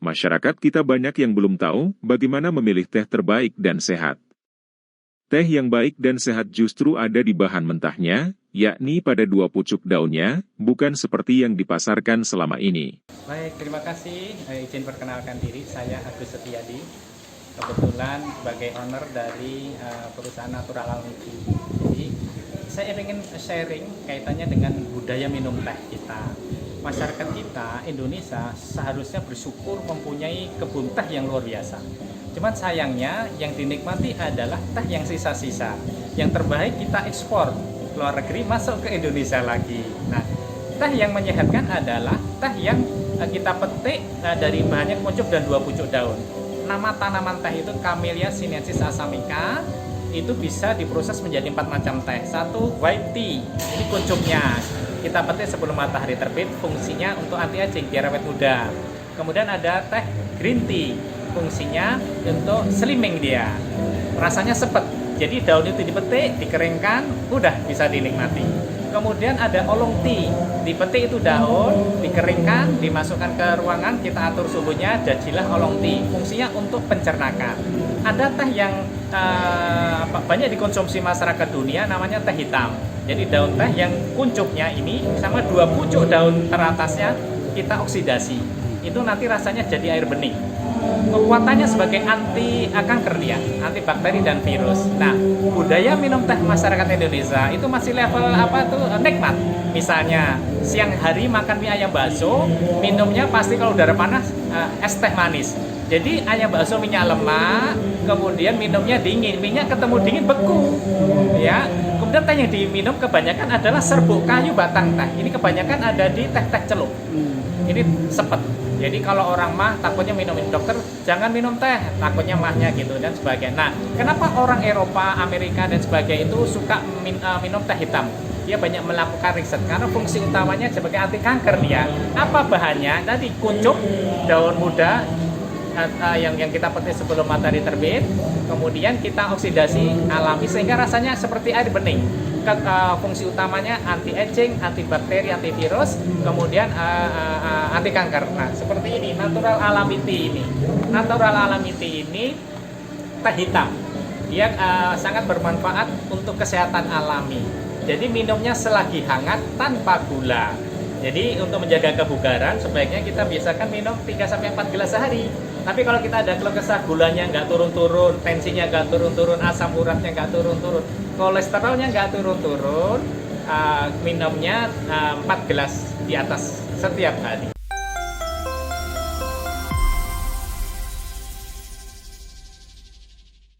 Masyarakat kita banyak yang belum tahu bagaimana memilih teh terbaik dan sehat. Teh yang baik dan sehat justru ada di bahan mentahnya, yakni pada dua pucuk daunnya, bukan seperti yang dipasarkan selama ini. Baik, terima kasih. Izin perkenalkan diri, saya Agus Setiadi. Kebetulan sebagai owner dari perusahaan Natural Almiti. Jadi, saya ingin sharing kaitannya dengan budaya minum teh kita. Masyarakat kita, Indonesia, seharusnya bersyukur mempunyai kebun teh yang luar biasa. Cuman sayangnya yang dinikmati adalah teh yang sisa-sisa. Yang terbaik kita ekspor ke luar negeri, masuk ke Indonesia lagi. Nah, teh yang menyehatkan adalah teh yang kita petik dari bahannya kuncup dan dua pucuk daun. Nama tanaman teh itu Camellia sinensis assamica. Itu bisa diproses menjadi 4 macam teh. Satu, white tea, ini kuncupnya kita petik sebelum matahari terbit, fungsinya untuk anti aging biar awet muda. Kemudian ada teh green tea, fungsinya untuk slimming dia, rasanya sepet, jadi daun itu dipetik, dikeringkan, udah bisa dinikmati. Kemudian ada oolong tea, dipetik itu daun, dikeringkan, dimasukkan ke ruangan, kita atur suhunya, jadilah oolong tea. Fungsinya untuk pencernakan. Ada teh yang banyak dikonsumsi masyarakat dunia, namanya teh hitam. Jadi daun teh yang kuncupnya ini sama dua pucuk daun teratasnya kita oksidasi. Itu nanti rasanya jadi air bening. Kekuatannya sebagai anti kanker dia, anti bakteri dan virus. Nah, budaya minum teh masyarakat Indonesia itu masih level nikmat. Misalnya siang hari makan mie ayam bakso, minumnya pasti kalau udara panas es teh manis. Jadi ayam bakso minyak lemak, kemudian minumnya dingin, minyak ketemu dingin beku, ya. Kemudian teh yang diminum kebanyakan adalah serbuk kayu batang teh. Ini kebanyakan ada di teh-teh celup. Ini sepet. Jadi kalau orang mah takutnya minumin dokter, jangan minum teh, takutnya mahnya gitu dan sebagainya. Nah, kenapa orang Eropa, Amerika dan sebagainya itu suka minum teh hitam? Dia banyak melakukan riset karena fungsi utamanya sebagai anti kanker dia. Apa bahannya? Tadi kuncup, daun muda yang kita petik sebelum matahari terbit, kemudian kita oksidasi alami sehingga rasanya seperti air bening. Fungsi utamanya anti aging, anti bakteri, anti virus, kemudian anti kanker. Nah, seperti ini natural alamiti ini. Natural alamiti ini teh hitam. Dia sangat bermanfaat untuk kesehatan alami. Jadi minumnya selagi hangat tanpa gula. Jadi untuk menjaga kebugaran sebaiknya kita biasakan minum 3-4 gelas sehari. Tapi kalau kita ada keluh kesah gulanya nggak turun-turun, tensinya nggak turun-turun, asam uratnya nggak turun-turun, kolesterolnya nggak turun-turun, minumnya 4 gelas di atas setiap hari.